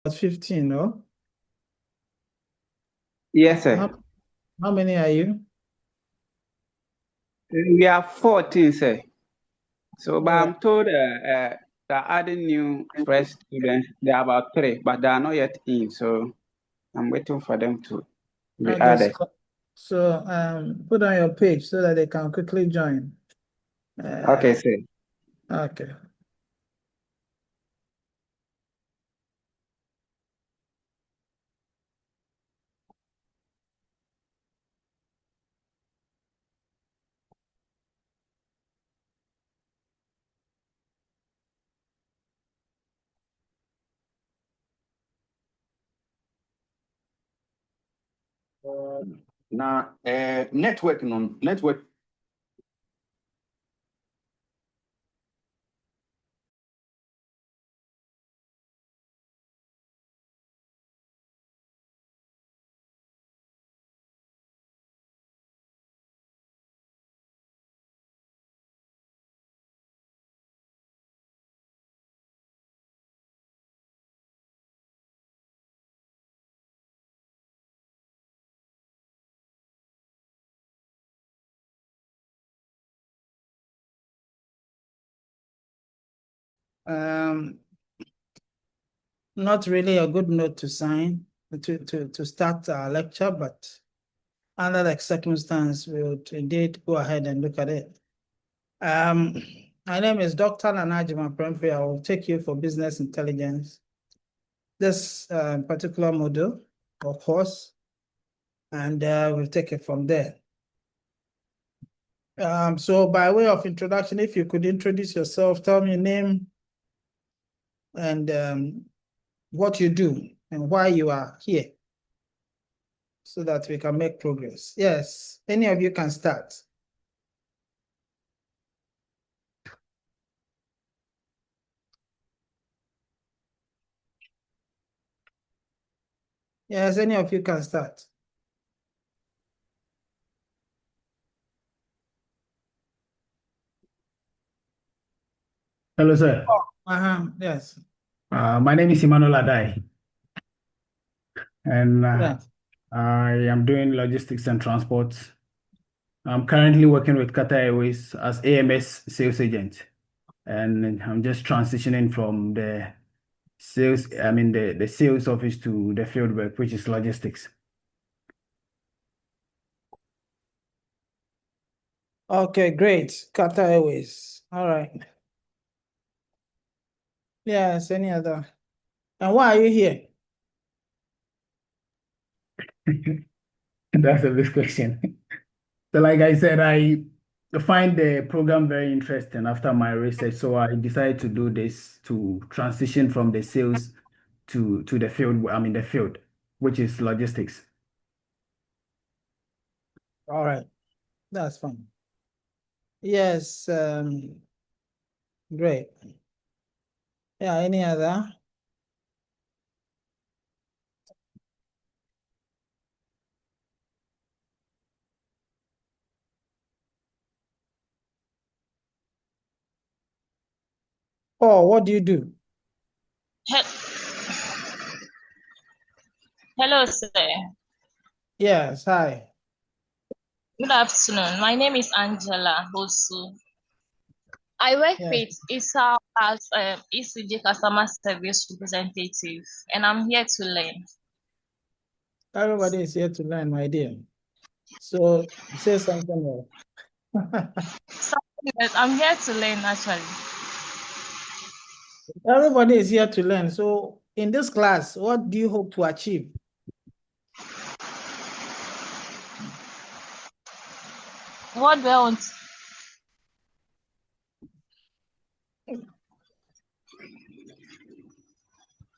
15, no? Yes, sir. How many are you? We are 14, sir. So, but All right. I'm told they're adding new fresh students. There are about 3, but they are not yet in. So, I'm waiting for them to be Okay, added. so put on your page so that they can quickly join. Okay, Uh, sir. okay. Now, network. Um, Not really a good note to sign to start our lecture, but under the circumstance, we would indeed go ahead and look at it. Um, my name is Dr. Agyeman Prempeh. I will take you for business intelligence. This particular module or course, and we'll take it from there. So by way of introduction, if you could introduce yourself, tell me your name and what you do and why you are here so that we can make progress. Yes, any of you can start. Yes, any of you can start. Hello, sir. Yes. My name is Emmanuel Adai, and Yes. I am doing logistics and transport. I'm currently working with Qatar Airways as AMS sales agent, and I'm just transitioning from the the sales office to the field work, which is logistics. Okay, great. Qatar Airways. All right. Yes, any other? And why are you here? That's a big question. So, like I said, I find the program very interesting after my research, so I decided to do this to transition from the sales to the field. The field, which is logistics. All right, that's fine. Yes, great. Yeah, any other? Oh, what do you do? Hello, sir. Yes, hi. Good afternoon. My name is Angela Hosu. I work Yes, with ISA as ECG customer service representative, and I'm here to learn. everybody is here to learn, my dear. So say something more. Yes, I'm here to learn actually. Everybody is here to learn. So in this class, what do you hope to achieve? What do I want?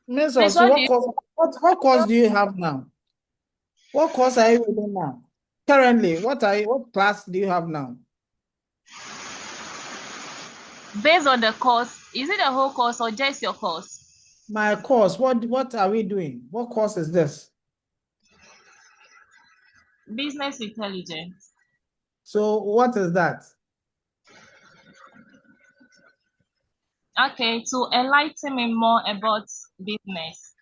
Miss Please, also, what do you? what course do you have now? What course are you in now? Currently, what class do you have now? Based on the course, is it a whole course or just your course? My course, what are we doing? What course is this? Business intelligence. So what is that? Okay, to enlighten me more about business.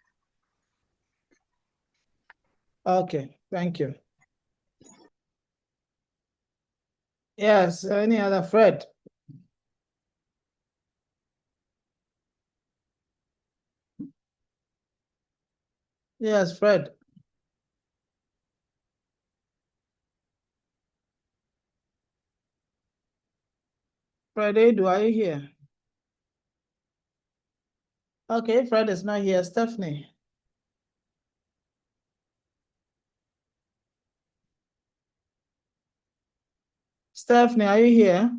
Okay, thank you. Yes, any other Fred? Yes, Fred. Fred, are you here? Okay, Fred is not here. Stephanie. Stephanie, are you here?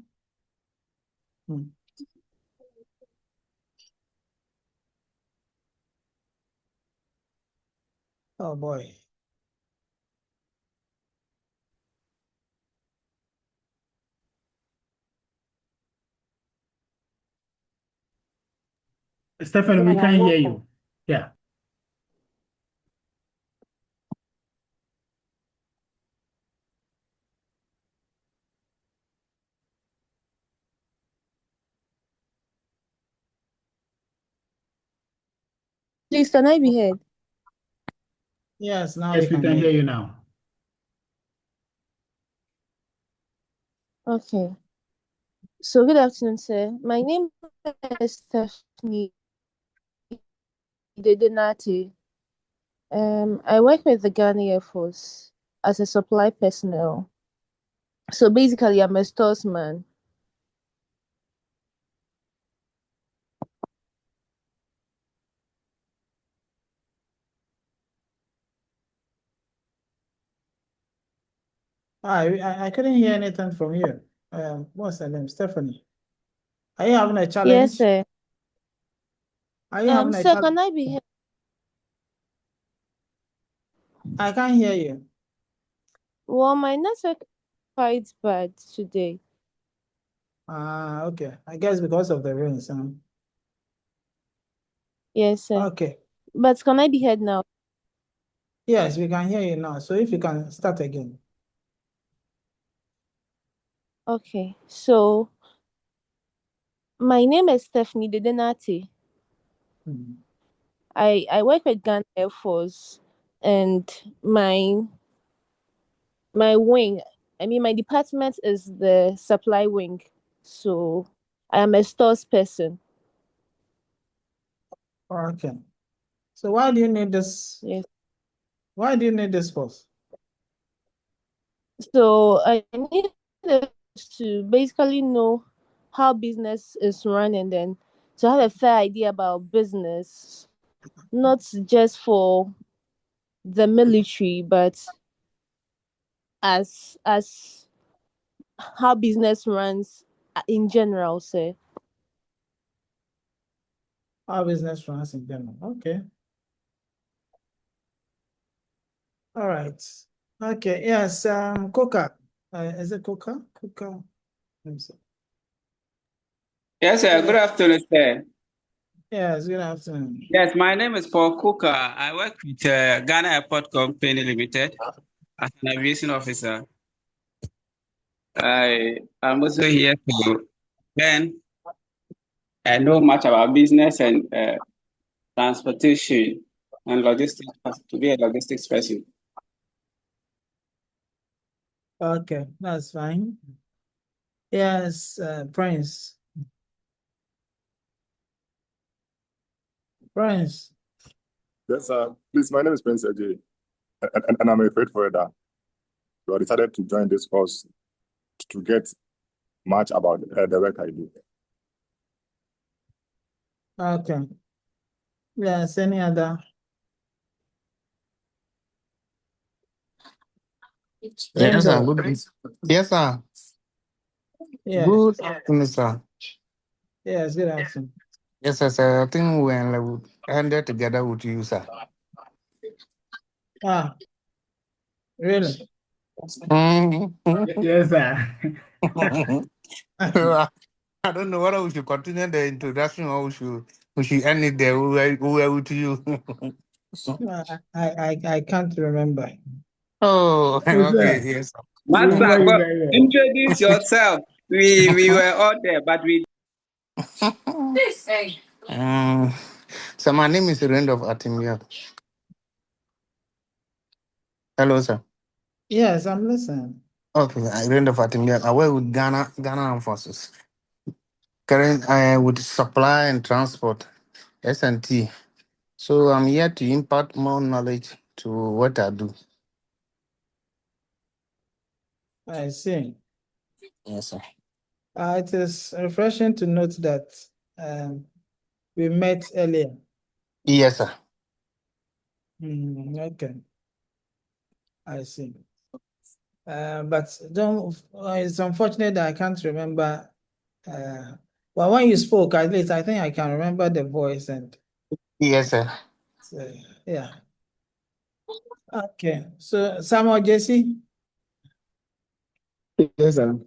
Oh boy. Stephen, we can hear you. Yeah. Please, can I be heard? Yes, now Yes, we can hear you now. Okay. So, good afternoon, sir. My name is Stephanie Dedenati. I work with the Ghana Air Force as a supply personnel. So basically, I'm a stores man. I couldn't hear anything from you. What's her name? Stephanie. Are you having a challenge? Yes, sir. Are you having a Sir, challenge? can I be heard? I can't hear you. Well, my network is quite bad today. Okay. I guess because of the rain. Yes, sir. Okay. But can I be heard now? Yes, we can hear you now. So if you can start again. Okay. So, my name is Stephanie Dedenati. I work with Ghana Air Force, and my wing, my department is the supply wing. So I am a stores person. Okay. So why do you need this? Yes. Why do you need this force? So I need to basically know how business is run, and then to have a fair idea about business, not just for the military, but as how business runs in general, sir. How business runs in general. Okay. All right. Okay. Yes. Coca. Is it Coca? Coca. Let me see. Yes, sir. Good afternoon, sir. Yes. Good afternoon. Yes, my name is Paul Cooker. I work with Ghana Airport Company Limited as an aviation officer. I am also here to learn and know much about business and transportation and logistics, to be a logistics person. Okay, that's fine. Yes, Prince. Prince. Yes, sir. Please, my name is Prince Ajay, and I'm a freight forwarder. So I decided to join this course to get much about the work I do. Okay. Yes, any other? Yes, sir. Renzo. Good. Yes, sir. Yeah. Good afternoon, sir. Yes, good afternoon. Yes, sir. I think we ended together with you, sir. Ah, really? Yes, sir. I don't know whether we should continue the introduction or we should end it there. We were with you. I can't remember. Oh, Yes, okay. sir. Yes. We remember Master, you very well. introduce yourself. We were all there, but we. So my name is Rend of Atimia. Hello, sir. Yes, I'm listening. Okay, I read the Fatim. I work with Ghana Armed Forces. Current with supply and transport, S&T. So I'm here to impart more knowledge to what I do. I see. Yes, sir. It is refreshing to note that we met earlier. Yes, sir. Okay, I see. But don't. It's unfortunate that I can't remember. Well, when you spoke, at least I think I can remember the voice and. Yes, sir. Yeah. Okay. So Samuel Jesse, Yes, sir.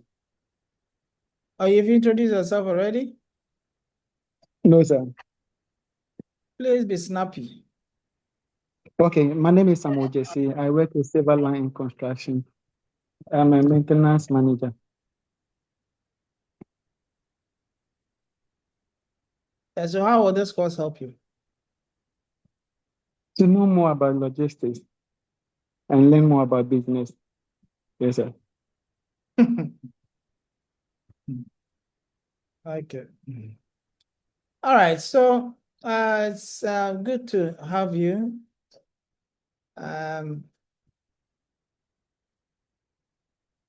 or you've introduced yourself already? No, sir. Please be snappy. Okay, my name is Samuel Jesse. I work with Silver Line in Construction. I'm a maintenance manager. So how will this course help you? To know more about logistics and learn more about business. Yes, sir. Okay. All right. So it's good to have you.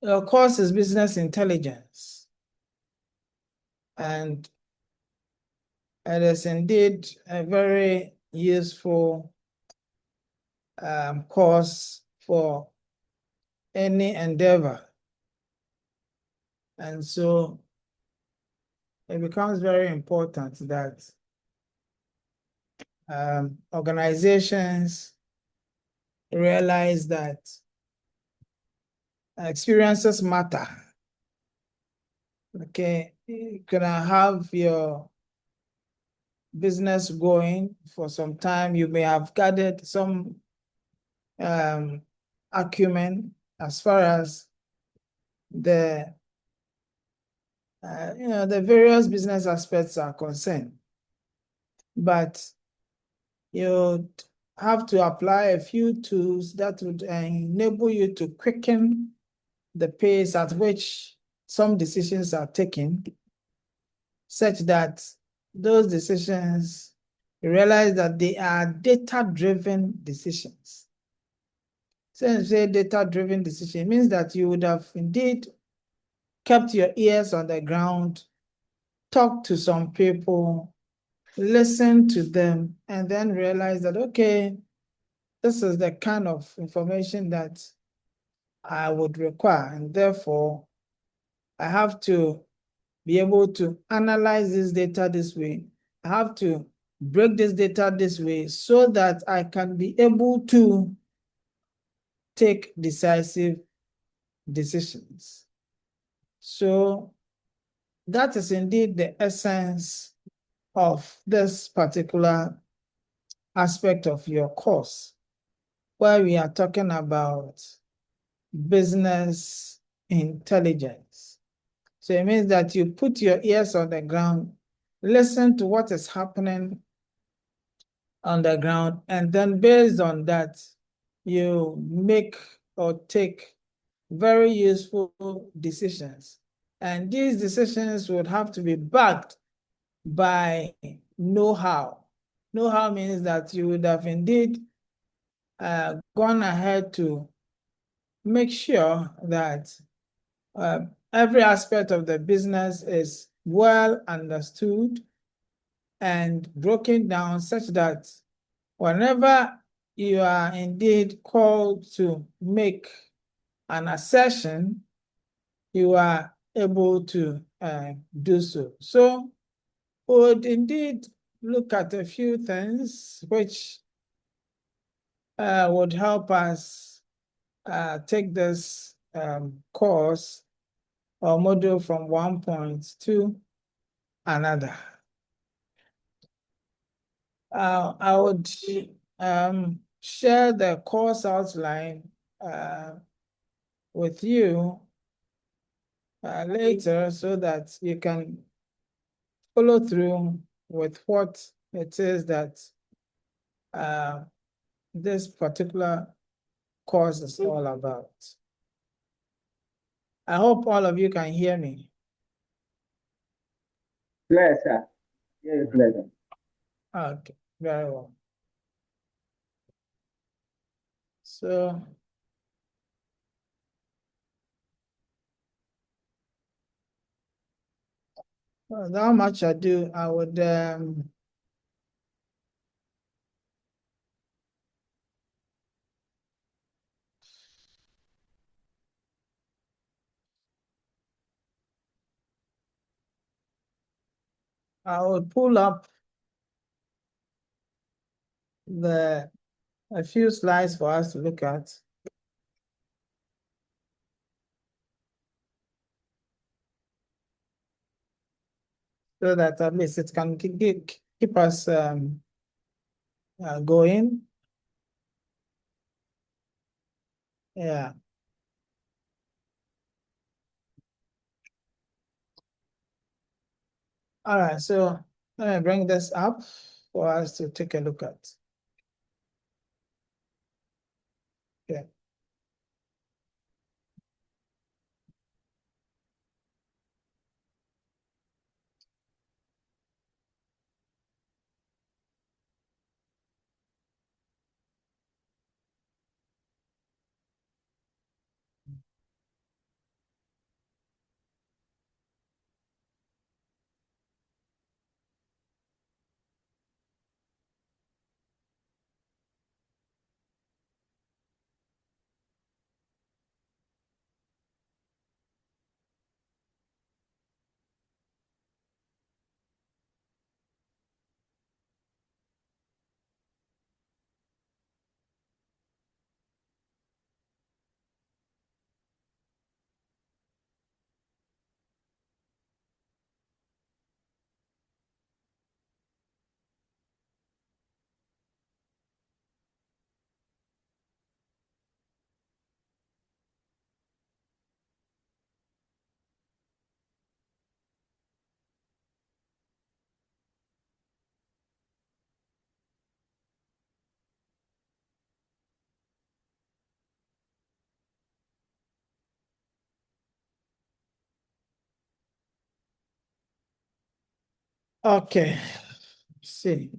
Your course is business intelligence, and it is indeed a very useful course for any endeavor. And so it becomes very important that organizations realize that experiences matter. Okay, you can have your business going for some time. You may have gathered some acumen as far as the the various business aspects are concerned, but you have to apply a few tools that would enable you to quicken the pace at which some decisions are taken, such that those decisions, you realize that they are data-driven decisions. Since say data-driven decision means that you would have indeed kept your ears on the ground, talked to some people, listened to them, and then realize that, okay, this is the kind of information that I would require, and therefore I have to be able to analyze this data this way. I have to break this data this way so that I can be able to take decisive decisions. So that is indeed the essence of this particular aspect of your course, where we are talking about business intelligence. So it means that you put your ears on the ground, listen to what is happening on the ground, and then based on that, you make or take very useful decisions. And these decisions would have to be backed by know-how. Know-how means that you would have indeed gone ahead to make sure that every aspect of the business is well understood and broken down such that whenever you are indeed called to make an assertion, you are able to do so. So we would indeed look at a few things which would help us take this course or module from one point to another. I would share the course outline with you later so that you can follow through with what it is that this particular course is all about. I hope all of you can hear me. Clear, sir. Yeah, clear, sir. Okay, very well. So without much ado, I would pull up a few slides for us to look at. So that at least it can keep us going. Yeah. All right, so let me bring this up for us to take a look at. Okay. Okay. See.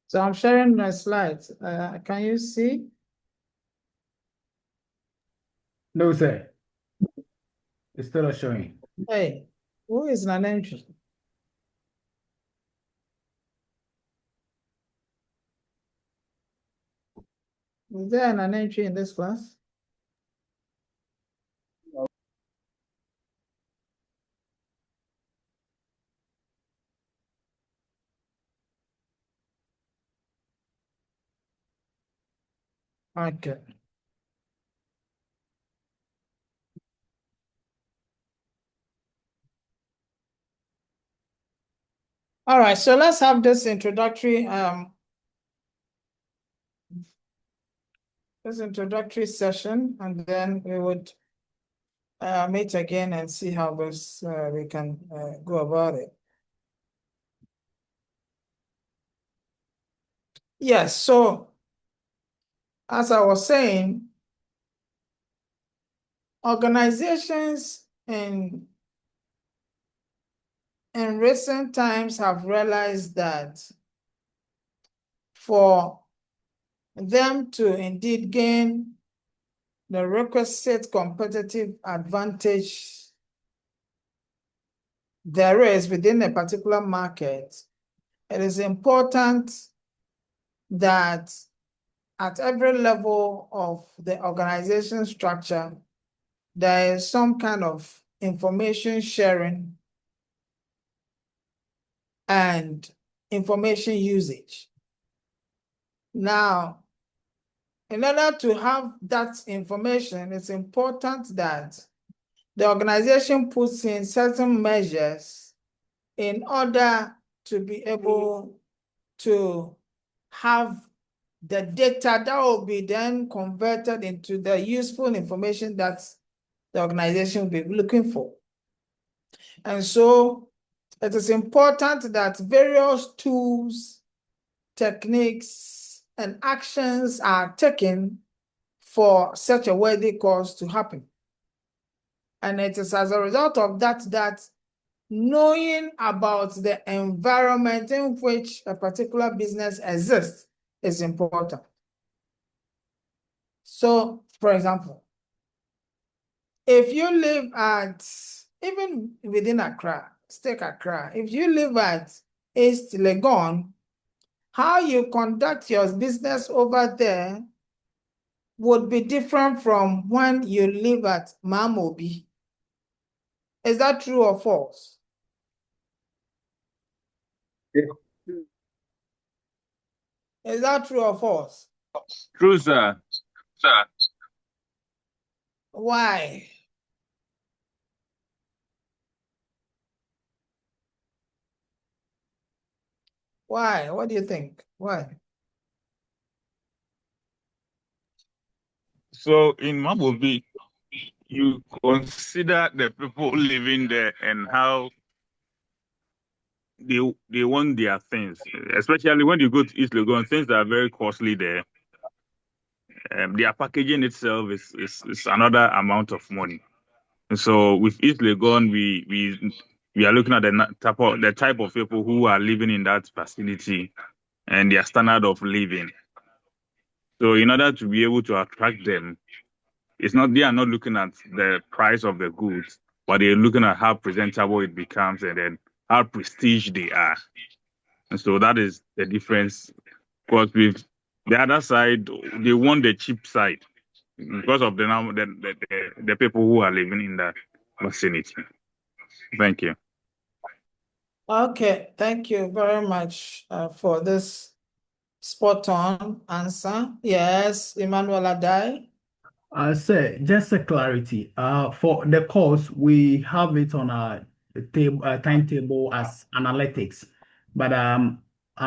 So I'm sharing my slides. Can you see? No, sir. It's still not showing. Hey, who is an entry? Is there an entry in this class? Okay. All right, so let's have this introductory session, and then we would meet again and see how this we can go about it. Yes, so as I was saying, organizations in recent times have realized that for them to indeed gain the requisite competitive advantage there is within a particular market, it is important that at every level of the organization structure, there is some kind of information sharing and information usage. Now, in order to have that information, it's important that the organization puts in certain measures in order to be able to have the data that will be then converted into the useful information that the organization will be looking for. And so it is important that various tools, techniques, and actions are taken for such a worthy cause to happen. And it is as a result of that knowing about the environment in which a particular business exists is important. So, for example, if you live at, even within Accra, take Accra, if you live at East Legon, how you conduct your business over there would be different from when you live at Mamobi. Is that true or false? Is that true or false? True, sir. Why? Why? What do you think? Why? So in Mabobi, you consider the people living there and how they want their things, especially when you go to East Legon, things that are very costly there. Their packaging itself is another amount of money. And so with East Legon, we are looking at the type of people who are living in that facility and their standard of living. So in order to be able to attract them, they are not looking at the price of the goods, but they're looking at how presentable it becomes and then how prestige they are. And so that is the difference. Because with the other side, they want the cheap side because of the people who are living in that vicinity. Thank you. Okay, thank you very much for this spot on answer. Yes, Emmanuel Adai. Sir, just a clarity. For the course, we have it on our timetable as analytics, but I'm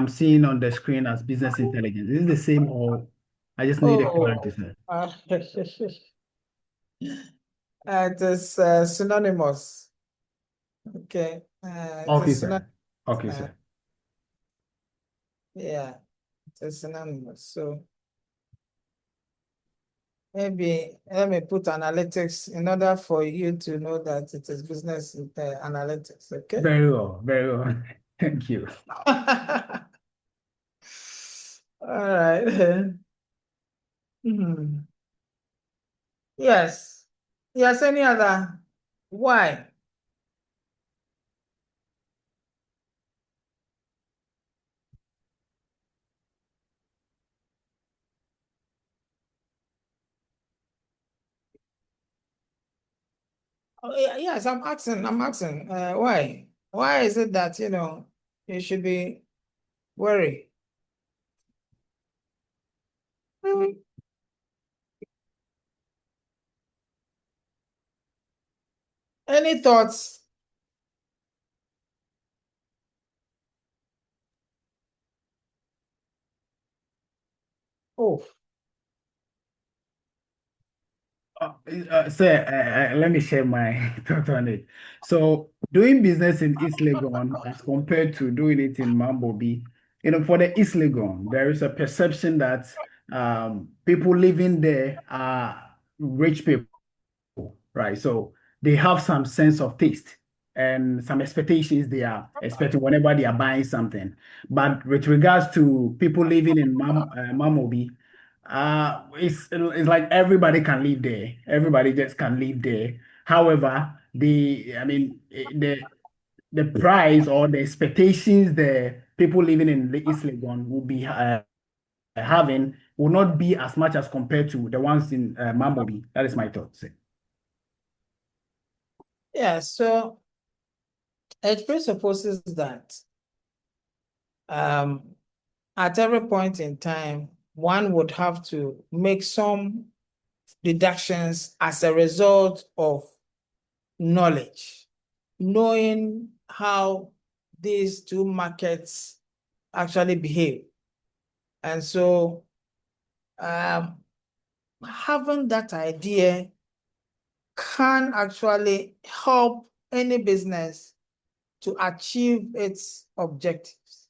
seeing on the screen as business intelligence. Is it the same, or I just need a clarity, sir? It is synonymous. Okay. Okay, sir. Okay, sir. Yeah, it is synonymous. So maybe let me put analytics in order for you to know that it is business analytics. Okay. Very well, very well. Thank you. All right. Hmm. Yes. Yes, any other? Why? Oh, yes, I'm asking. Why? Why is it that, you should be worried? Hmm. Any thoughts? Oh, Sir, let me share my thought on it. So, doing business in East Legon as compared to doing it in Mambobi, for the East Legon, there is a perception that people living there are rich people, right? So they have some sense of taste and some expectations they are expecting whenever they are buying something. But with regards to people living in Mamobi, it's like everybody can live there. Everybody just can live there. However, the price or the expectations the people living in the East Legon will be having will not be as much as compared to the ones in Mamobi. That is my thought. Yeah, so it presupposes that at every point in time, one would have to make some deductions as a result of knowledge, knowing how these two markets actually behave. And so having that idea can actually help any business to achieve its objectives.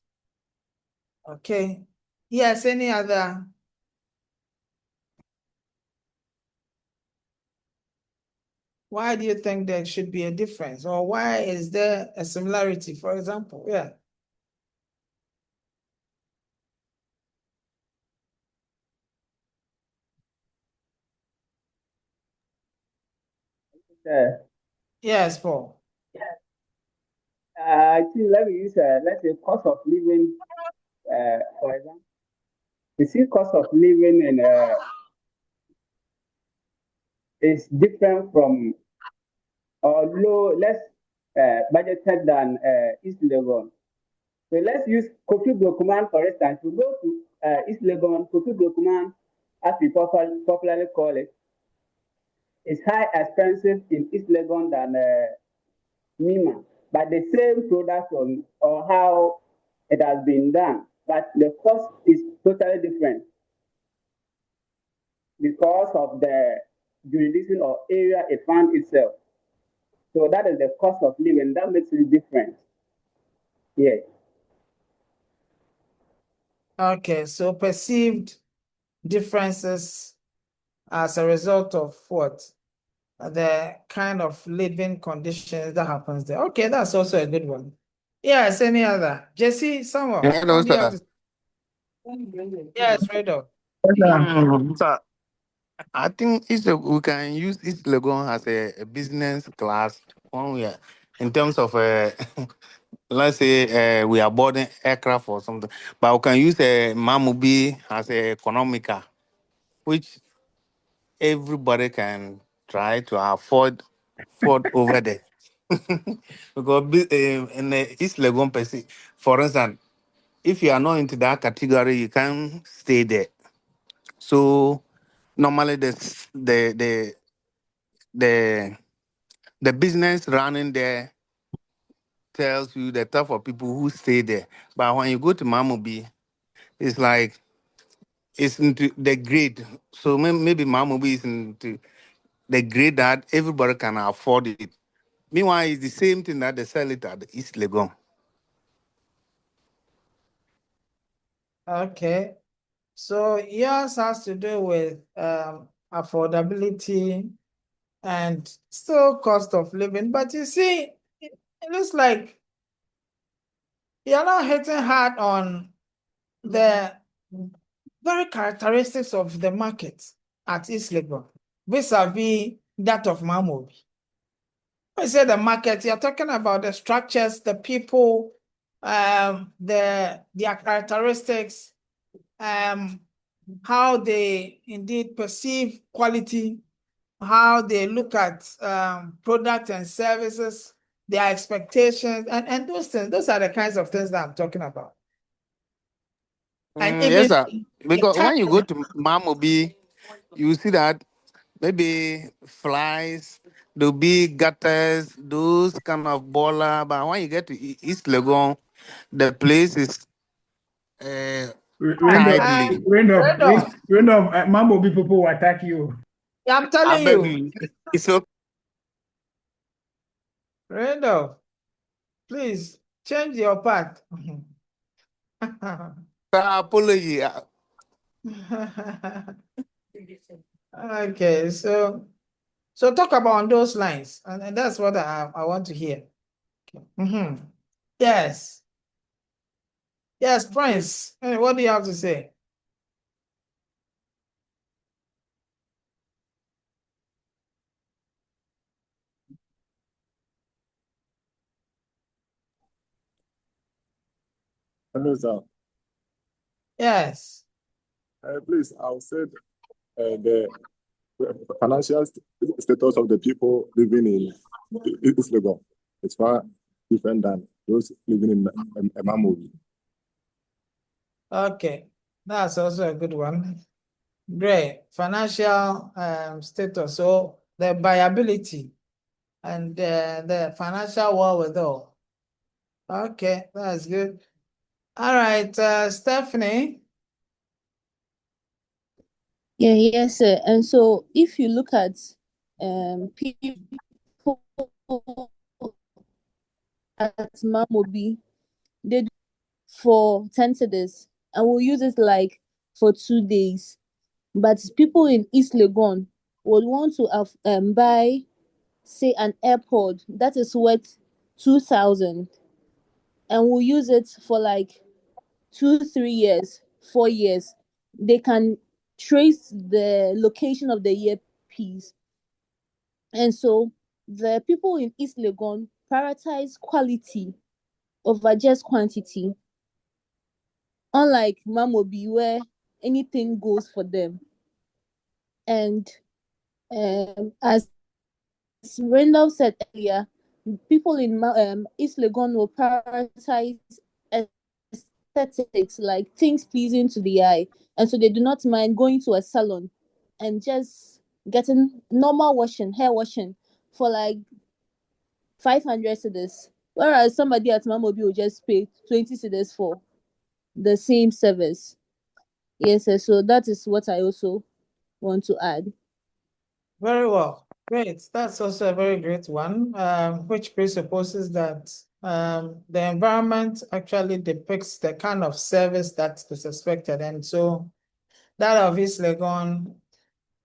Okay. Yes, any other? Why do you think there should be a difference? Or why is there a similarity, for example? Yeah. Yes, Paul. I think let me use let's say cost of living for example. You see, cost of living in is different from or low, less budgeted than East Legon. So let's use Kofi Dokuman for instance. To go to East Legon, Kofi Dokuman, as we popularly call it, is high expensive in East Legon than Mima. But the same product or how it has been done, but the cost is totally different because of the jurisdiction or area it found itself. So that is the cost of living that makes it different. Yes. Okay, so perceived differences as a result of what? The kind of living conditions that happens there. Okay, that's also a good one. Yes, any other? Jesse, Samuel, Hello, what do you have sir. to Yes, Fredo. Sir, I think we can use East Legon as a business class when we are in terms of let's say we are boarding aircraft or something, but we can use a Mamubi as a economical, which everybody can try to afford over there. Because in the East Legon, for instance, if you are not into that category, you can stay there. So normally the the business running there tells you the type of people who stay there. But when you go to Mamubi, it's like it's into the grade. So maybe Mamubi is into the grade that everybody can afford it. Meanwhile, it's the same thing that they sell it at the East Legon. Okay. So yours has to do with affordability and still cost of living. But you see, it looks like you're not hitting hard on the very characteristics of the market at East Legon vis-a-vis that of Mamobi. When you say the market, you're talking about the structures, the people, their characteristics, how they indeed perceive quality, how they look at products and services, their expectations, and those things. Those are the kinds of things that I'm talking about. And Yes, even sir. the Because type when you go to Mamobi, you see that maybe flies, there'll be gutters, those kind of baller. But when you get to East Legon, the place is tidely. Randolph, Mambo people will attack you. I'm I telling beg you, you. It's okay. Randolph, please change your path. Apology. Okay, so talk about on those lines, and that's what I want to hear. Mhm. Yes, yes, Prince. What do you have to say? Hello, sir. Yes. Please, I'll say the financial status of the people living in East Legon. It's far different than those living in Mamobi. Okay, that's also a good one. Great. Financial status, so the viability and the financial wherewithal. Okay, that's good. All right, Stephanie. Yeah, yes, sir. And so if you look at people at Mamobi, they do for 10 cedis and we'll use it like for 2 days. But people in East Legon would want to have, buy, say, an AirPod that is worth 2,000 and we'll use it for like 2, 3 years, 4 years. They can trace the location of the earpiece. And so the people in East Legon prioritize quality over just quantity, unlike Mamobi, where anything goes for them. And as Randolph said earlier, people in East Legon will prioritize aesthetics, like things pleasing to the eye. And so they do not mind going to a salon and just getting normal washing, hair washing for like 500 cedis. Whereas somebody at Mamobi will just pay 20 cedis for the same service. Yes, sir. So that is what I also want to add. Very well. Great. That's also a very great one, which presupposes that the environment actually depicts the kind of service that is expected. And so that of East Legon,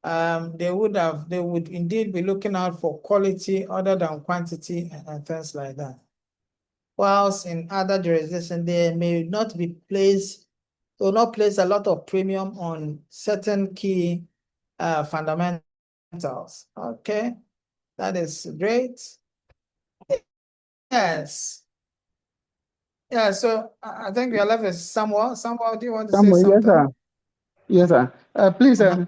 they would indeed be looking out for quality other than quantity and things like that. Whilst in other jurisdictions, they may not be placed, will not place a lot of premium on certain key fundamentals. Okay, that is great. Yes. Yeah, so I think we are left with Samuel. Samuel, do you want to say Samuel, yes, something? sir. Yes, sir. Please, Uh-huh.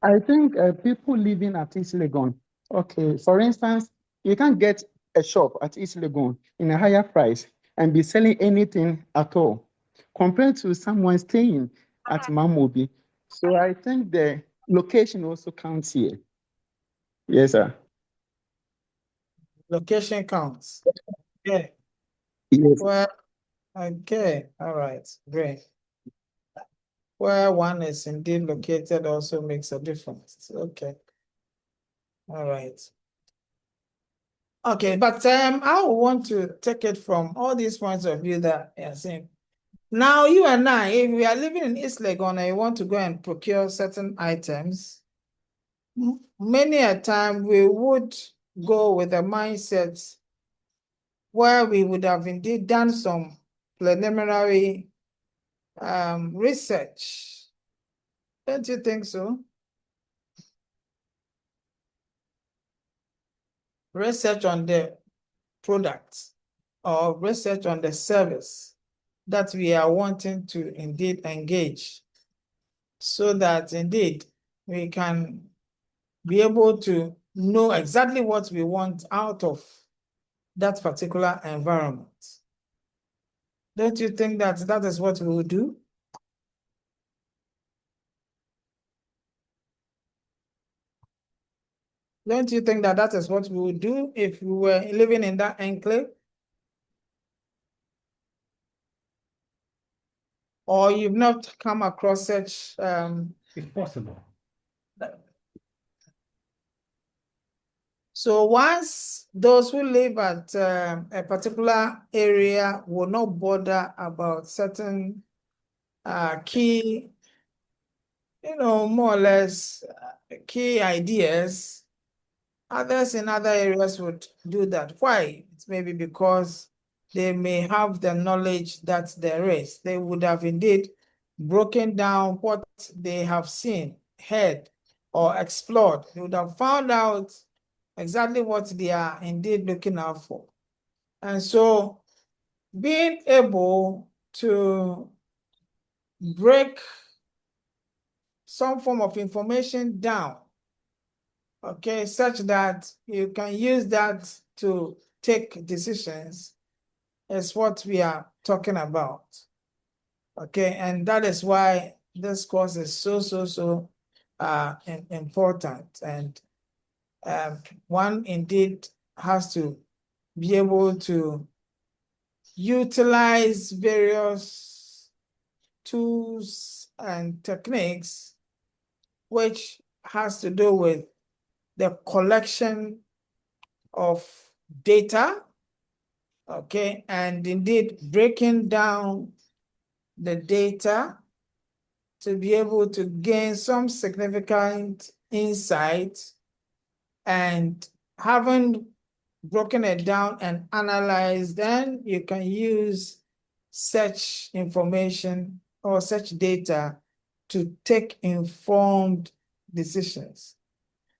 I think people living at East Legon, okay, for instance, you can get a shop at East Legon in a higher price and be selling anything at all compared to someone staying at Mamobi. So I think the location also counts here. Yes, sir. Location counts. Yeah. Yes. Well, okay, all right, great. Where one is indeed located also makes a difference. Okay. All right. Okay, but I want to take it from all these points of view that you're saying. Now, you and I, if we are living in East Legon and you want to go and procure certain items, many a time we would go with a mindset where we would have indeed done some preliminary research. Don't you think so? Research on the product or research on the service that we are wanting to indeed engage, so that indeed we can be able to know exactly what we want out of that particular environment. Don't you think that that is what we will do? Don't you think that that is what we would do if we were living in that enclave? Or you've not come across such If possible. So once those who live at a particular area will not bother about certain key, more or less key ideas, others in other areas would do that. Why? It may be because they may have the knowledge that there is. They would have indeed broken down what they have seen, heard, or explored. They would have found out exactly what they are indeed looking out for. And so being able to break some form of information down okay, such that you can use that to take decisions is what we are talking about. Okay, and that is why this course is so important. And one indeed has to be able to utilize various tools and techniques which has to do with the collection of data, okay, and indeed breaking down the data to be able to gain some significant insight, and having broken it down and analyzed, then you can use such information or such data to take informed decisions.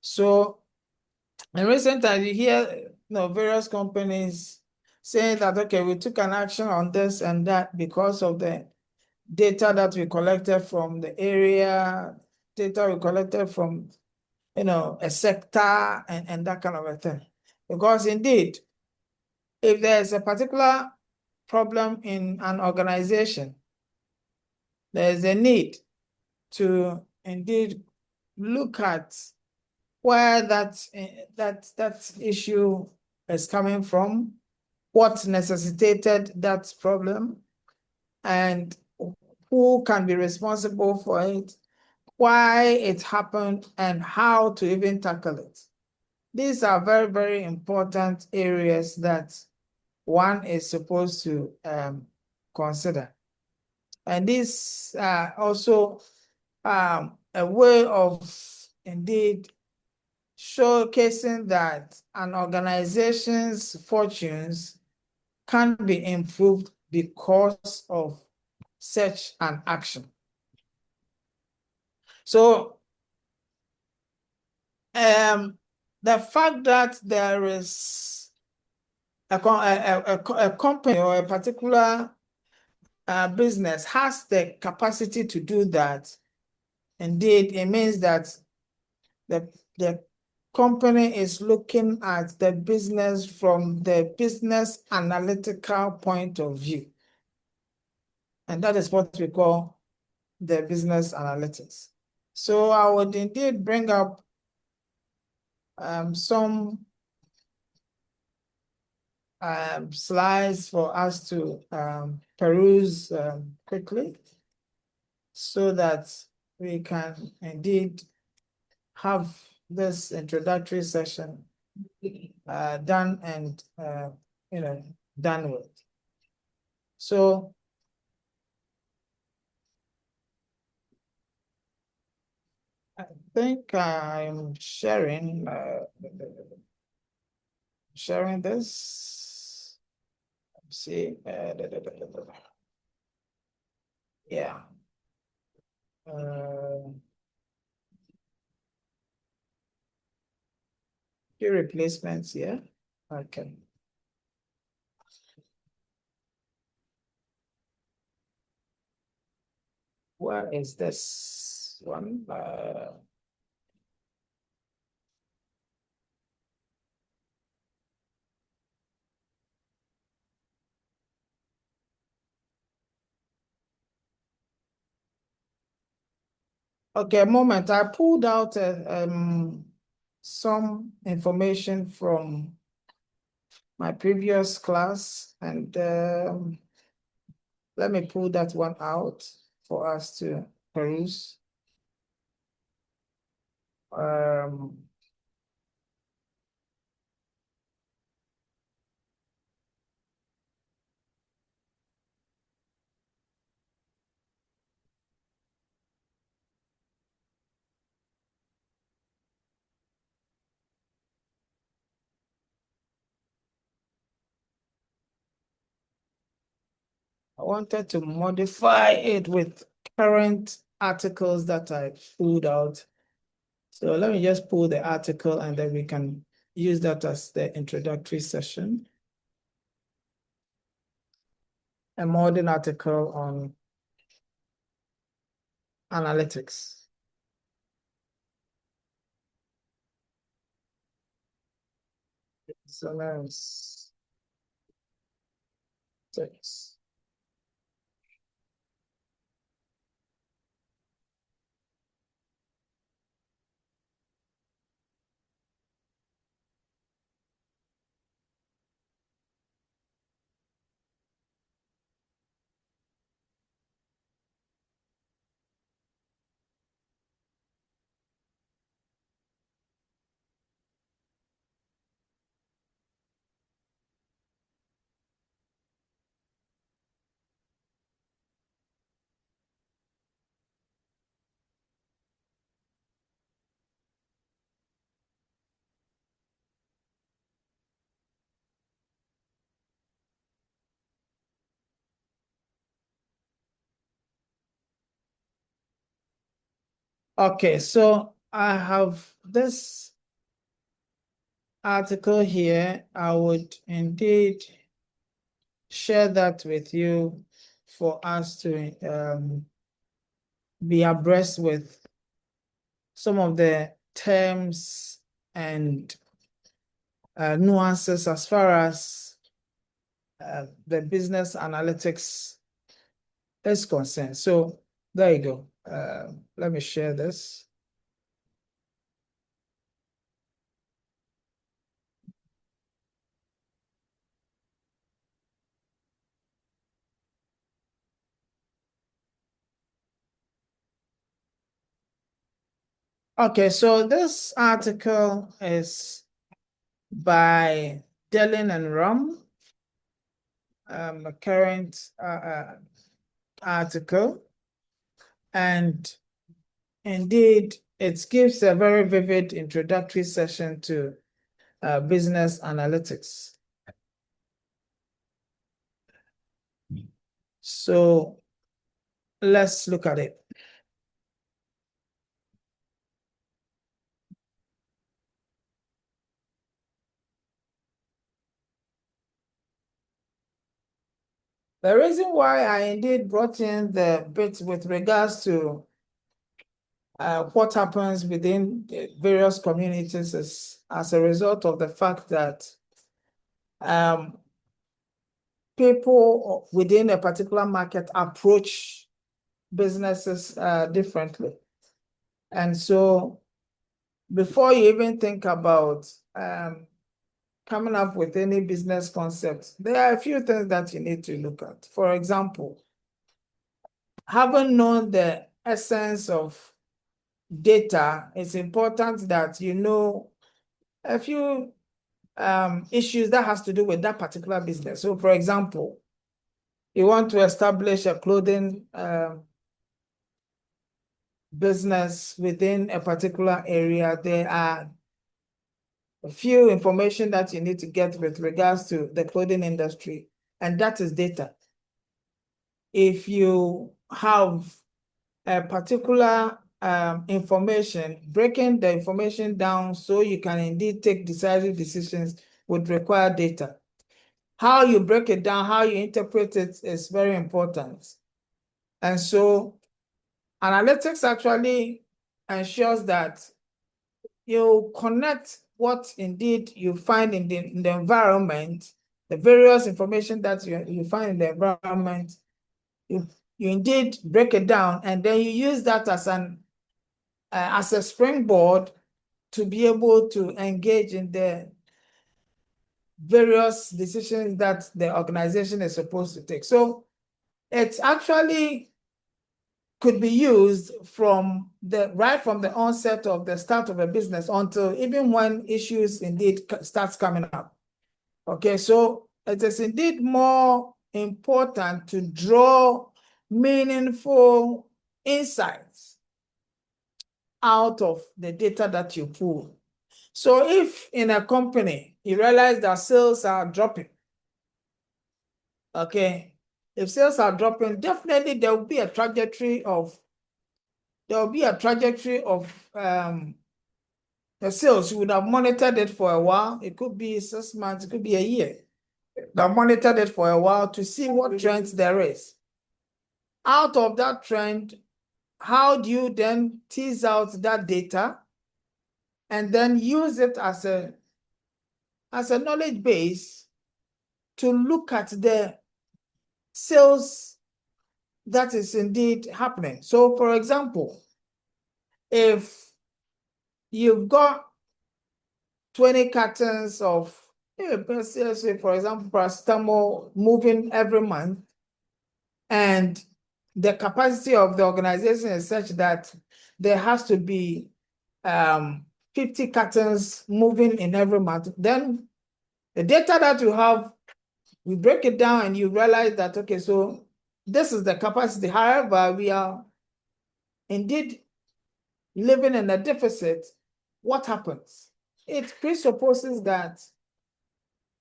So in recent times, you hear various companies saying that, okay, we took an action on this and that because of the data that we collected from the area, data we collected from a sector and that kind of a thing. Because indeed, if there's a particular problem in an organization, there's a need to indeed look at where that issue is coming from, what necessitated that problem, and who can be responsible for it, why it happened, and how to even tackle it. These are very, very important areas that one is supposed to consider. And this also a way of indeed showcasing that an organization's fortunes can be improved because of such an action. So the fact that there is a company or a particular business has the capacity to do that, indeed, it means that the company is looking at the business from the business analytical point of view. And that is what we call the business analytics. So I would indeed bring up some slides for us to peruse quickly so that we can indeed have this introductory session done and done with. So I think I'm sharing this. Let's see. Yeah. Few replacements here. Okay. Where is this one? Okay, a moment. I pulled out some information from my previous class, and let me pull that one out for us to peruse. I wanted to modify it with current articles that I pulled out. So let me just pull the article and then we can use that as the introductory session. A modern article on analytics. Excellence. Six. Okay, so I have this article here. I would indeed share that with you for us to be abreast with some of the terms and nuances as far as the business analytics is concerned. So there you go. Let me share this. Okay, so this article is by Dellin and Rum, a current article, and indeed it gives a very vivid introductory session to business analytics. So let's look at it. The reason why I indeed brought in the bit with regards to what happens within the various communities is as a result of the fact that people within a particular market approach businesses differently. And so before you even think about coming up with any business concept, there are a few things that you need to look at. For example, having known the essence of data, it's important that you know a few issues that has to do with that particular business. So for example, you want to establish a clothing business within a particular area, there are a few information that you need to get with regards to the clothing industry, and that is data. If you have a particular information, breaking the information down so you can indeed take decisive decisions would require data. How you break it down, how you interpret it is very important. And so analytics actually ensures that you connect what indeed you find in the environment, the various information that you find in the environment, you indeed break it down, and then you use that as a springboard to be able to engage in the various decisions that the organization is supposed to take. So it's actually could be used from right from the onset of the start of a business until even when issues indeed starts coming up. Okay, so it is indeed more important to draw meaningful insights out of the data that you pull. So if in a company you realize that sales are dropping, okay, if sales are dropping, definitely there will be a trajectory of the sales. You would have monitored it for a while. It could be 6 months, it could be a year. You have monitored it for a while to see what trends there is. Out of that trend, how do you then tease out that data and then use it as a as a knowledge base to look at the sales that is indeed happening. So, for example, if you've got 20 cartons of, let's say, for example, paracetamol moving every month, and the capacity of the organization is such that there has to be 50 cartons moving in every month, then the data that you have, we break it down and you realize that, okay, so this is the capacity. However, we are indeed living in a deficit. What happens? It presupposes that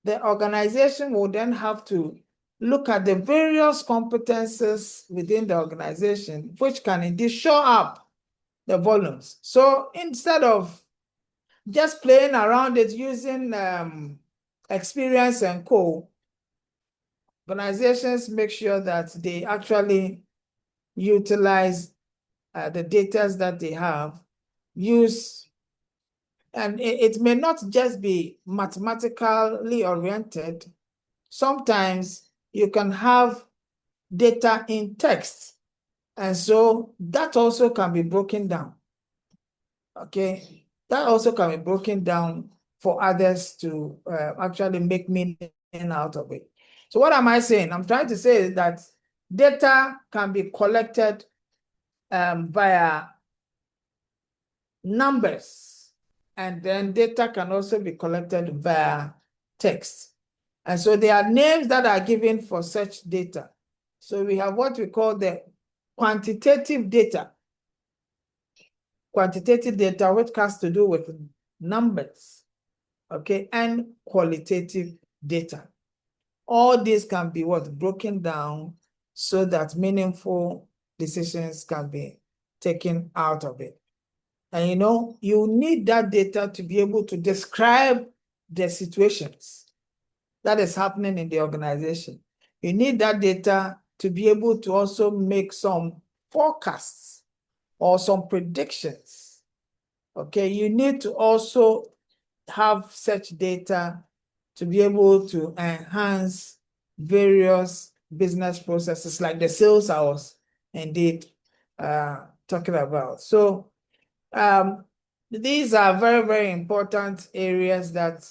the organization will then have to look at the various competences within the organization, which can indeed show up the volumes. So instead of just playing around it using experience and co, organizations make sure that they actually utilize the data that they have, and it may not just be mathematically oriented. Sometimes you can have data in text, and so that also can be broken down. Okay, that also can be broken down for others to actually make meaning out of it. So what am I saying? I'm trying to say that data can be collected via numbers, and then data can also be collected via text. And so there are names that are given for such data. So we have what we call the quantitative data. Quantitative data, which has to do with numbers, okay, and qualitative data. All these can be broken down so that meaningful decisions can be taken out of it. And you need that data to be able to describe the situations that is happening in the organization. You need that data to be able to also make some forecasts or some predictions. Okay, you need to also have such data to be able to enhance various business processes like the sales I was indeed talking about. So these are very, very important areas that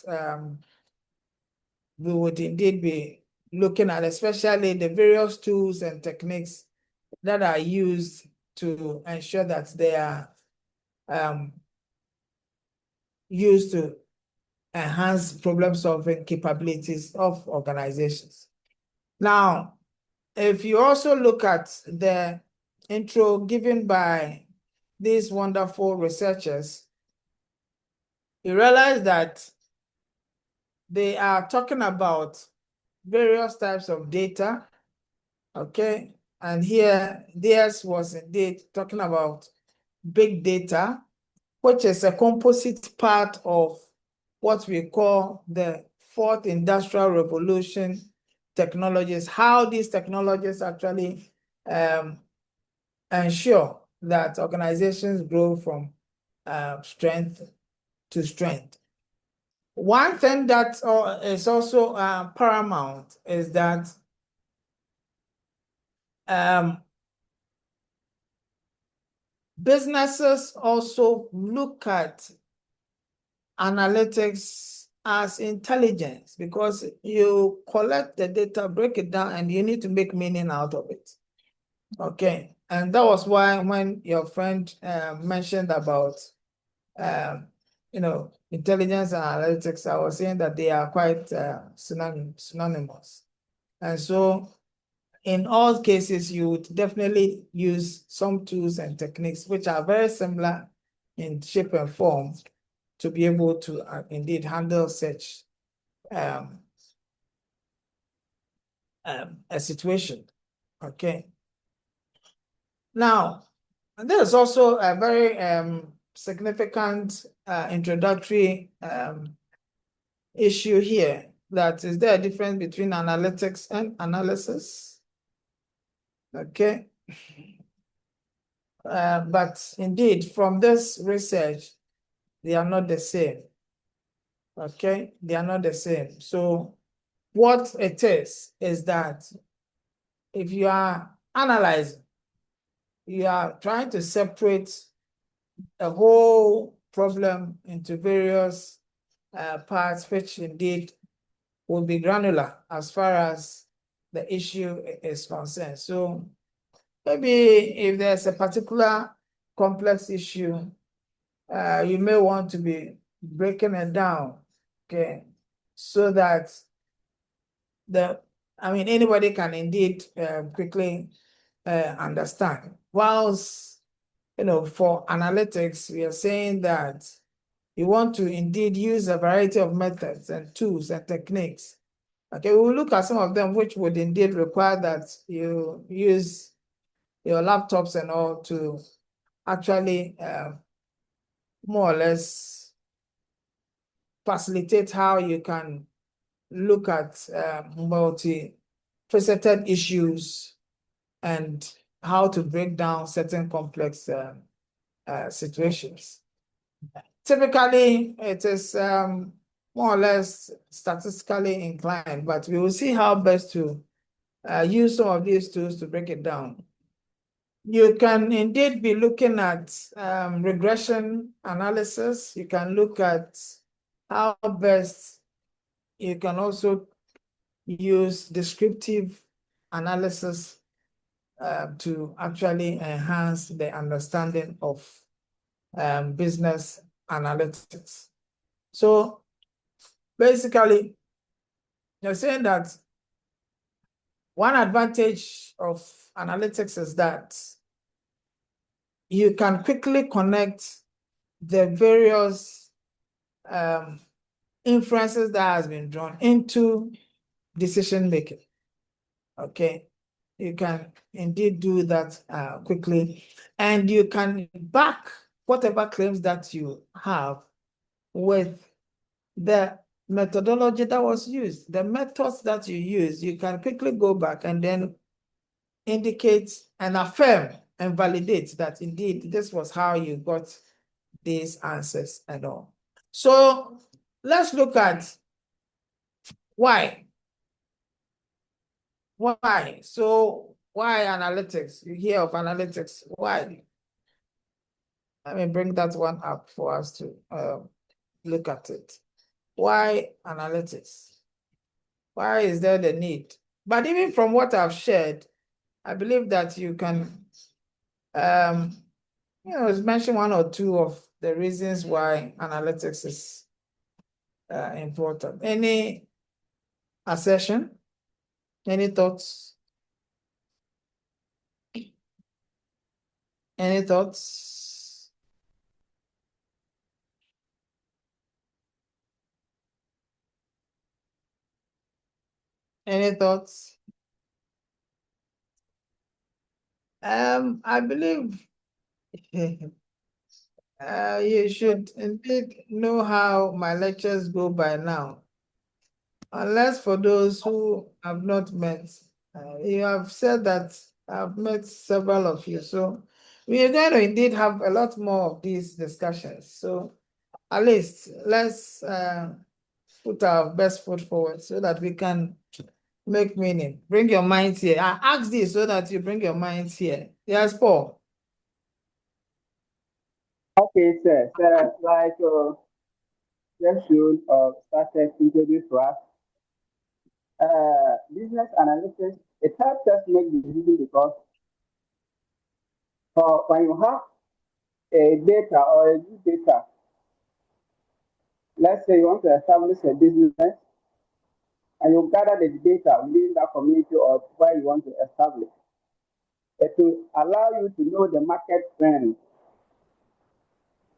we would indeed be looking at, especially the various tools and techniques that are used to ensure that they are used to enhance problem-solving capabilities of organizations. Now, if you also look at the intro given by these wonderful researchers, you realize that they are talking about various types of data, okay? And here, theirs was indeed talking about big data, which is a composite part of what we call the fourth industrial revolution technologies, how these technologies actually ensure that organizations grow from strength to strength. One thing that is also paramount is that businesses also look at analytics as intelligence, because you collect the data, break it down, and you need to make meaning out of it. Okay, and that was why when your friend mentioned about intelligence and analytics, I was saying that they are quite synonymous. And so in all cases, you would definitely use some tools and techniques which are very similar in shape and form to be able to indeed handle such a situation. Okay. Now, there's also a very significant introductory issue here. That is there a difference between analytics and analysis? Okay. But indeed, from this research, they are not the same. Okay, they are not the same. So what it is that if you are analyzing, you are trying to separate a whole problem into various parts, which indeed will be granular as far as the issue is concerned. So maybe if there's a particular complex issue, you may want to be breaking it down, okay, so that anybody can indeed quickly understand. Whilst, for analytics, we are saying that you want to indeed use a variety of methods and tools and techniques. Okay, we'll look at some of them which would indeed require that you use your laptops and all to actually more or less facilitate how you can look at multi-faceted issues and how to break down certain complex situations. Typically, it is more or less statistically inclined, but we will see how best to use some of these tools to break it down. You can indeed be looking at regression analysis. You can look at how best you can also use descriptive analysis to actually enhance the understanding of business analytics. So basically, you're saying that one advantage of analytics is that you can quickly connect the various inferences that has been drawn into decision making. Okay, you can indeed do that quickly, and you can back whatever claims that you have with the methodology that was used. The methods that you use, you can quickly go back and then indicate and affirm and validate that indeed this was how you got these answers and all. So let's look at why. Why? So why analytics? You hear of analytics. Why? Let me bring that one up for us to look at it. Why analytics? Why is there the need? But even from what I've shared, I believe that you can mention one or two of the reasons why analytics is important. Any assertion? Any thoughts? Any thoughts? Any thoughts? I believe you should indeed know how my lectures go by now. Unless for those who have not met, you have said that I've met several of you. So we are going to indeed have a lot more of these discussions. So at least let's put our best foot forward so that we can make meaning. Bring your minds here. I ask this so that you bring your minds here. Yes, Paul. Okay, sir. So, like, just should started introduce to us. Business analysis, it helps us make decisions because when you have a data or a good data, let's say you want to establish a business and you gather the data within that community or where you want to establish, it will allow you to know the market trend,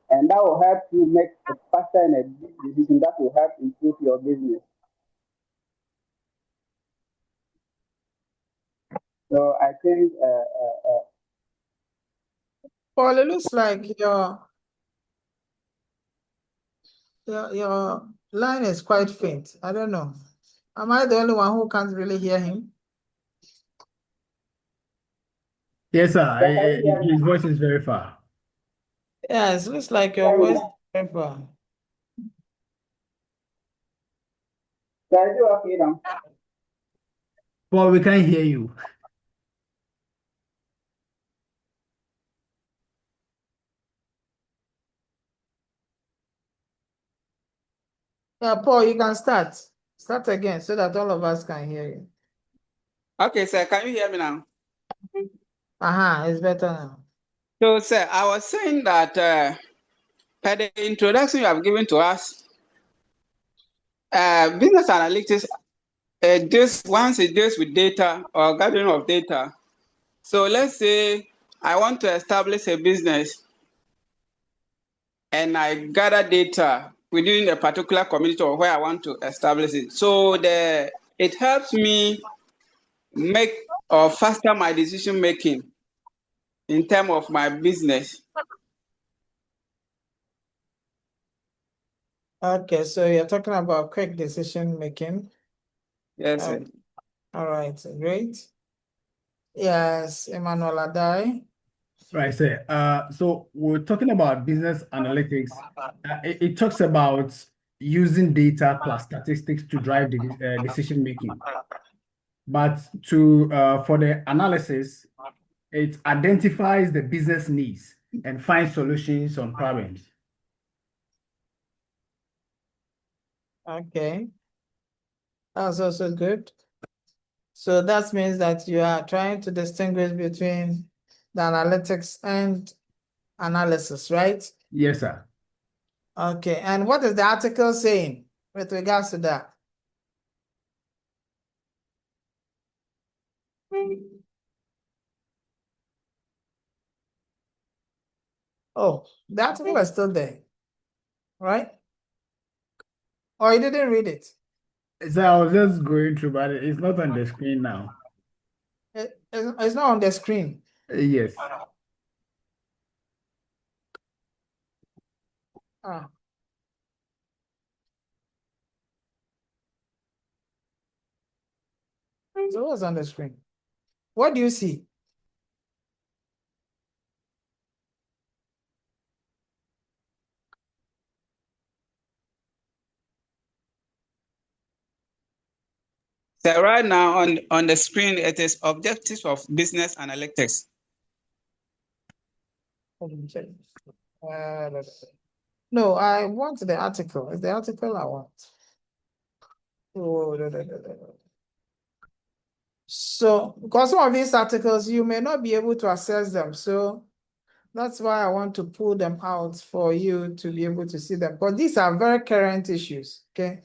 and that will help you make a faster and a big decision that will help improve your business. So I think Paul, it looks like your line is quite faint. I don't know. Am I the only one who can't really hear him? Yes, sir. His voice is very far. Yes, it looks like your voice is very far. Guys, you okay now? Paul, we can't hear you. Yeah, Paul, you can start. Start again so that all of us can hear you. Okay, sir, can you hear me now? It's better now. So, sir, I was saying that per the introduction you have given to us, business analytics once it deals with data or gathering of data. So let's say I want to establish a business and I gather data within a particular community or where I want to establish it. So it helps me make or faster my decision making in terms of my business. Okay, so you're talking about quick decision making. Yes, sir. All right, great. Yes, Emmanuel Adai. Right, sir. So we're talking about business analytics. It talks about using data plus statistics to drive the decision making. But for the analysis, it identifies the business needs and finds solutions on problems. Okay, that's also good. So that means that you are trying to distinguish between the analytics and analysis, right? Yes, sir. Okay, and what is the article saying with regards to that? Oh, the article is still there, right? Or you didn't read it? So I was just going through, but it's not on the screen now. It's not on the screen. Yes. Ah. So what's on the screen? What do you see? So right now on the screen, it is objectives of business analytics. No, I want the article. It's the article I want. Oh, So, because some of these articles, you may not be able to access them. So that's why I want to pull them out for you to be able to see them. But these are very current issues, okay?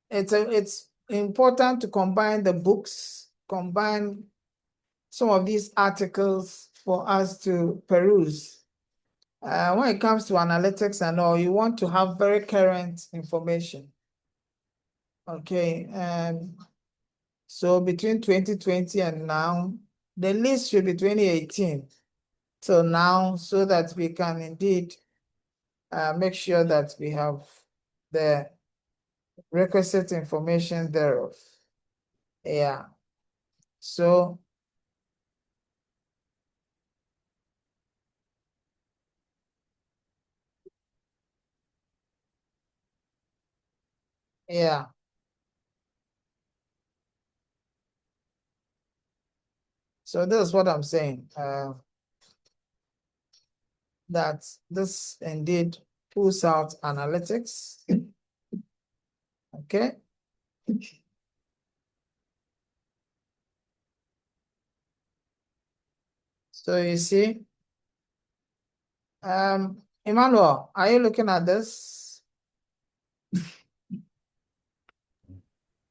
It's important to combine the books, combine some of these articles for us to peruse. When it comes to analytics and all, you want to have very current information. Okay, so between 2020 and now, the list should be 2018 till now, so that we can indeed make sure that we have the requisite information thereof. Yeah. So yeah. So this is what I'm saying. That this indeed pulls out analytics. Okay. So you see, Emmanuel, are you looking at this?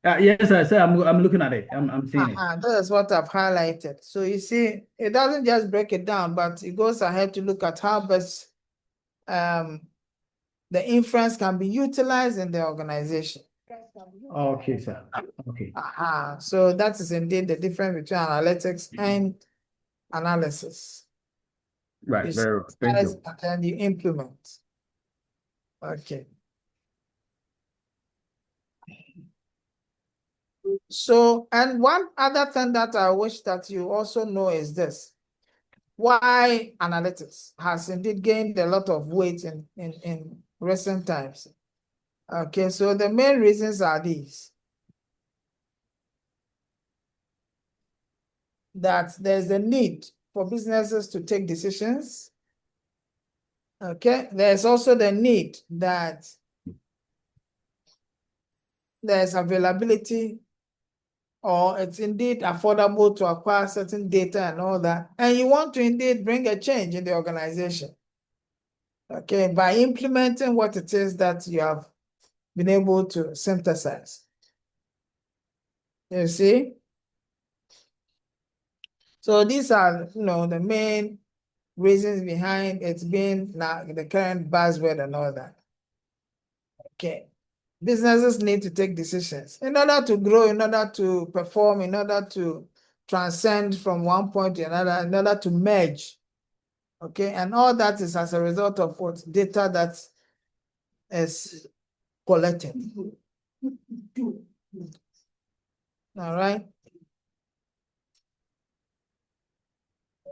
Yes, sir. I'm looking at it. I'm seeing it. That is what I've highlighted. So you see, it doesn't just break it down, but it goes ahead to look at how best the inference can be utilized in the organization. Okay, sir. Okay. So that is indeed the difference between analytics and analysis. Right, very well. Thank you. And you implement. Okay. So, and one other thing that I wish that you also know is this. Why analytics has indeed gained a lot of weight in recent times. Okay, so the main reasons are these. That there's a need for businesses to take decisions. Okay, there's also the need that there's availability or it's indeed affordable to acquire certain data and all that. And you want to indeed bring a change in the organization. Okay, by implementing what it is that you have been able to synthesize. You see? So these are, the main reasons behind it's being the current buzzword and all that. Okay. Businesses need to take decisions in order to grow, in order to perform, in order to transcend from one point to another, in order to merge. Okay, and all that is as a result of what data that is collected. All right.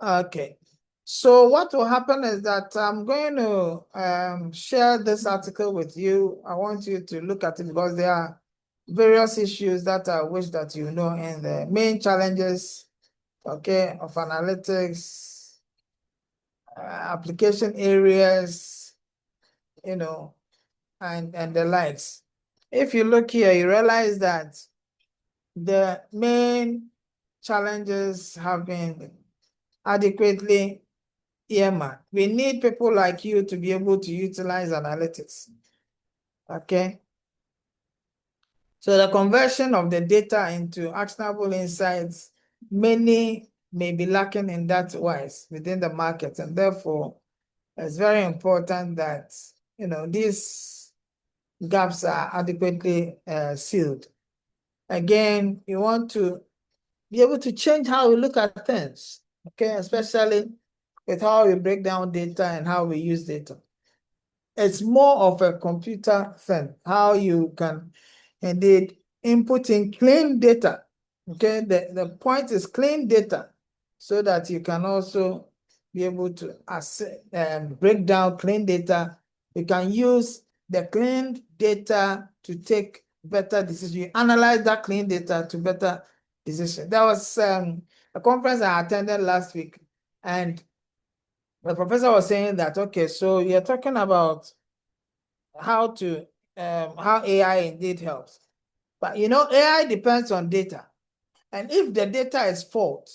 Okay. So what will happen is that I'm going to share this article with you. I want you to look at it because there are various issues that I wish that you know, and the main challenges, okay, of analytics, application areas, and the likes. If you look here, you realize that the main challenges have been adequately earmarked. We need people like you to be able to utilize analytics. Okay. So the conversion of the data into actionable insights, many may be lacking in that wise within the market. And therefore, it's very important that, these gaps are adequately sealed. Again, you want to be able to change how we look at things, okay, especially with how we break down data and how we use data. It's more of a computer thing, how you can indeed input in clean data, okay? The point is clean data so that you can also be able to break down clean data. You can use the clean data to take better decisions. You analyze that clean data to better decisions. There was a conference I attended last week, and the professor was saying that, okay, so you're talking about how AI indeed helps. But AI depends on data. And if the data is faulty,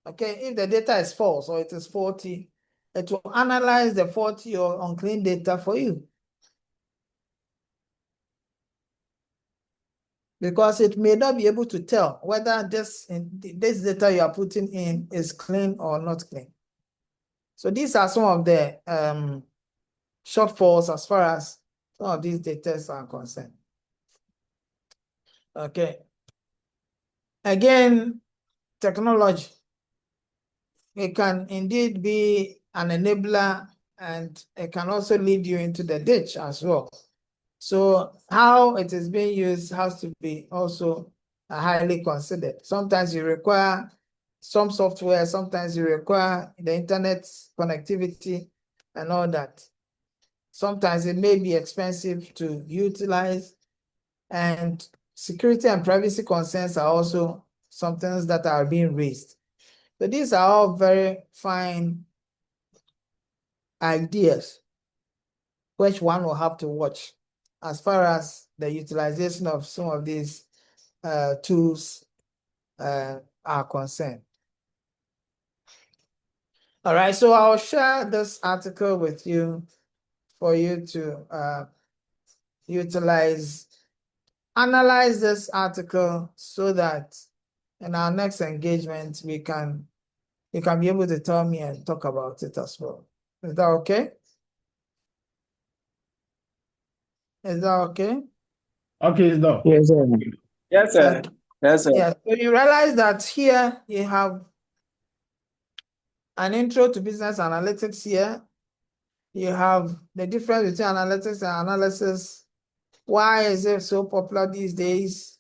okay, if the data is false or it is faulty, it will analyze the faulty or unclean data for you. Because it may not be able to tell whether this data you are putting in is clean or not clean. So these are some of the shortfalls as far as some of these data are concerned. Okay. Again, technology. It can indeed be an enabler, and it can also lead you into the ditch as well. So how it is being used has to be also highly considered. Sometimes you require some software, sometimes you require the internet connectivity and all that. Sometimes it may be expensive to utilize, and security and privacy concerns are also some things that are being raised. So these are all very fine ideas, which one will have to watch as far as the utilization of some of these tools are concerned. All right, so I'll share this article with you for you to analyze this article so that in our next engagement, you can be able to tell me and talk about it as well. Is that okay? Is that okay? Okay, it's done. Yes, sir. Yes, sir. Okay. Yes, sir. Yeah, so you realize that here you have an intro to business analytics here. You have the difference between analytics and analysis. Why is it so popular these days?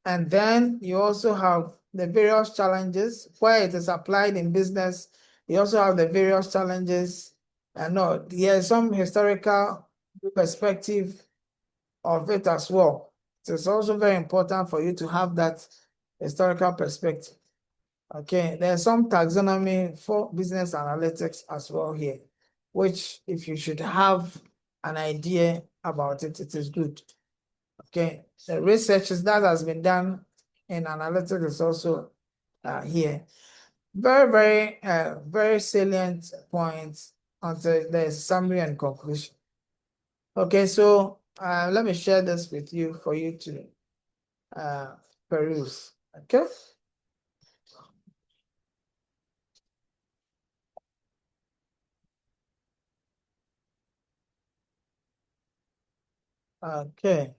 And then you also have the various challenges where it is applied in business. You also have the various challenges No, there's some historical perspective of it as well. It's also very important for you to have that historical perspective. Okay, there's some taxonomy for business analytics as well here, which if you should have an idea about it, it is good. Okay, the research that has been done in analytics is also here. Very, very salient points until there's summary and conclusion. Okay, so let me share this with you for you to peruse. Okay. Okay.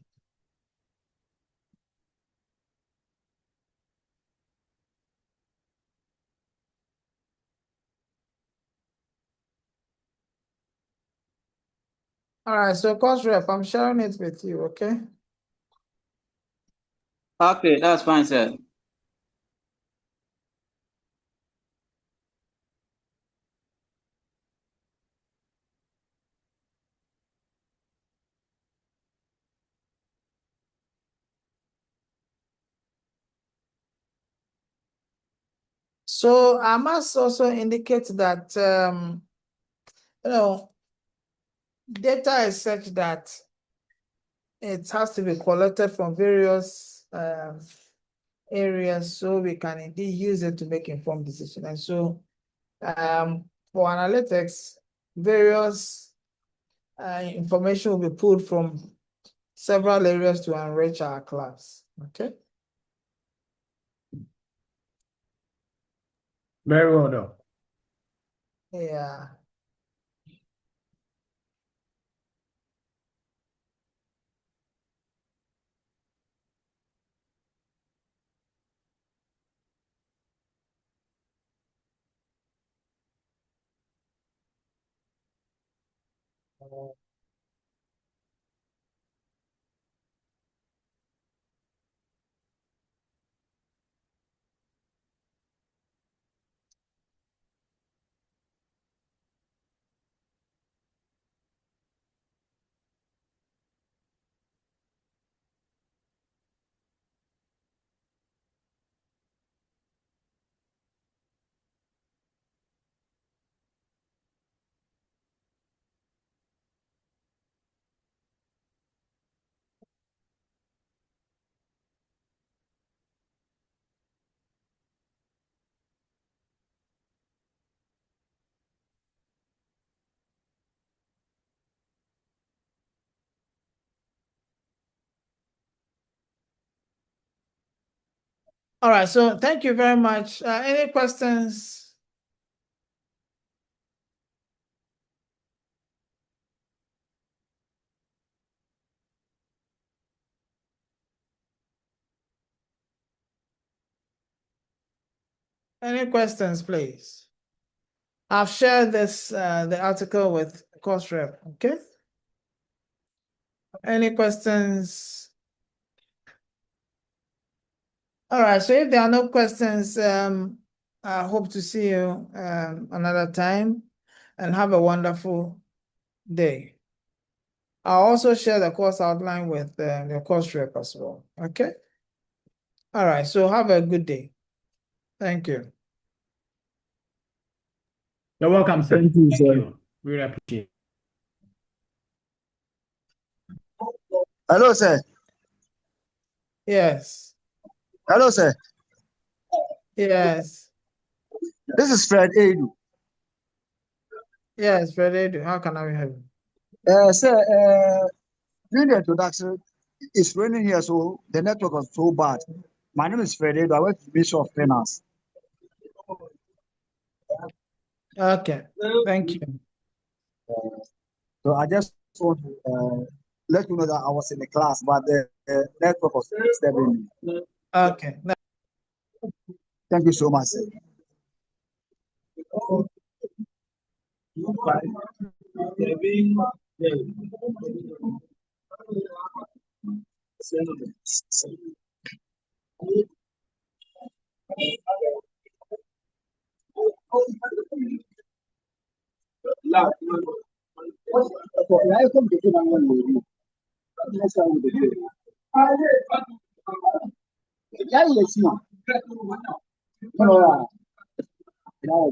All right, so course rep, I'm sharing it with you, okay? Okay, that's fine, sir. So I must also indicate that data is such that it has to be collected from various areas so we can indeed use it to make informed decisions. And so for analytics, various information will be pulled from several areas to enrich our class. Okay. Very well done. Yeah. All right, so thank you very much. Any questions? Any questions, please? I've shared this the article with course rep. Okay. Any questions? All right. So if there are no questions, I hope to see you another time, and have a wonderful day. I'll also share the course outline with the course rep as well. Okay. All right. So have a good day. Thank you. You're welcome, sir. Thank you, Thank sir. you. We really appreciate it. Hello, sir. Yes. Hello, sir. Yes. This is Fred Edu. Yes, Freddie. How can I help you? Sir, during the introduction, it's raining here, so the network was so bad. My name is Fred Edu. I work for the Ministry of Finance. Okay. Thank you. So I just want to let you know that I was in the class, but the network was disturbing me. Okay. Thank you so much, sir. I come to get one lady. That's how we do it. Yeah, yes, no. No, no.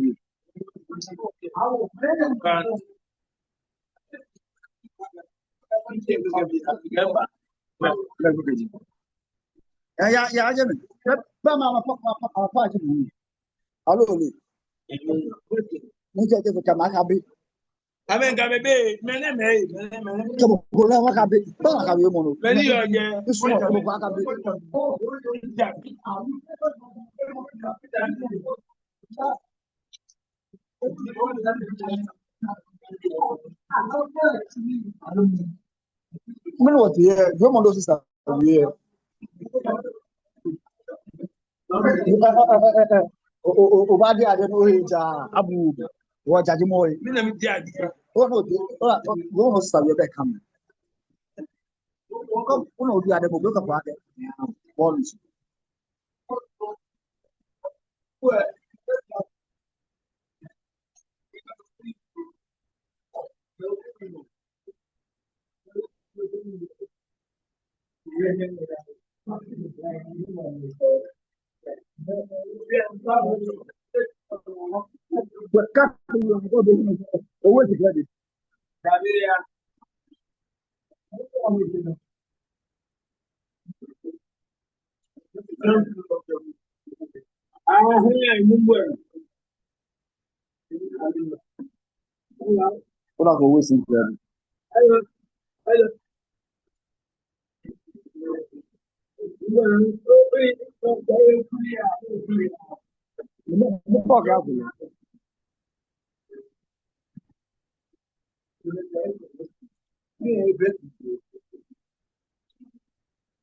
Yeah, Agyeman. But Mama, Papa, hello, me get the Kamakabi. I mean, come be, many may, Come on, Wakabi. Don't have you, Mono. many again. This one, Wakabi. What here? Your Mono sister. Obadi, I don't know his Abu. What Jajimoy? Oh, no, you almost start your back coming. Come, no, the other book of water. Bonds. But cut always get it. What I've always said. Fuck out of here.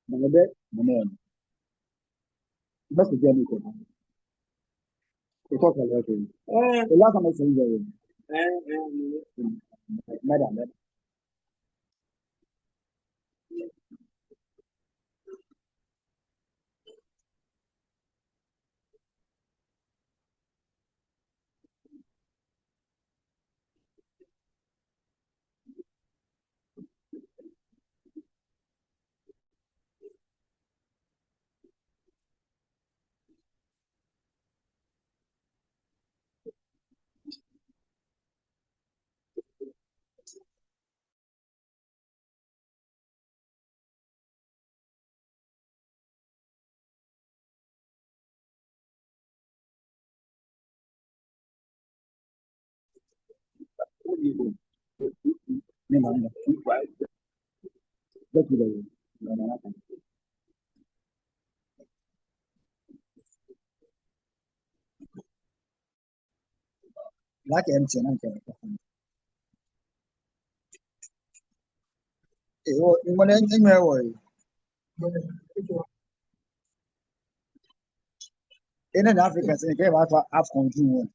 My bed, my man. That's the journey. It's all about it. The last time I said madam, what do you do? That's what I do. Like empty and I'm when anything I worry. In Africa, say, okay, what I've continued.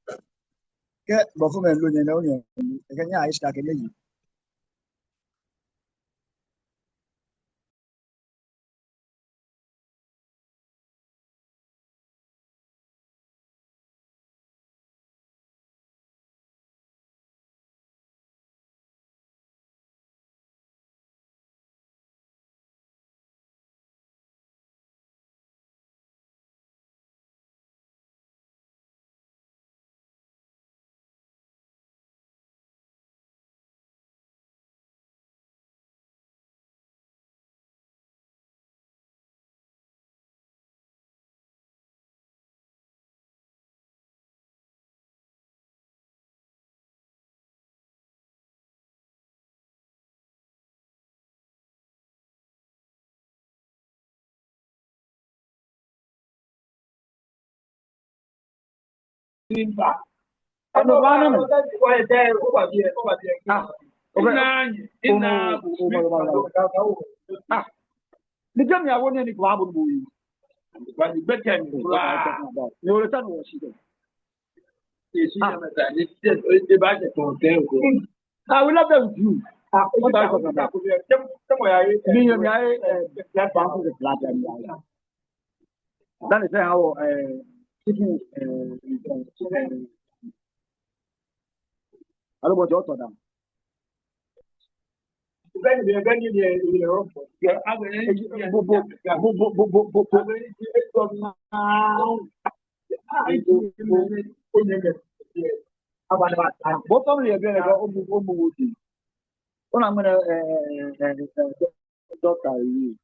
Get before me, Lunia, no, again, yeah, I stuck in you. I'm the one. The journey I want any problem with you. But the better you return was she. I will love them with you. What I talk about. That is how taking I don't want to Bottom here, I'm gonna doctor you.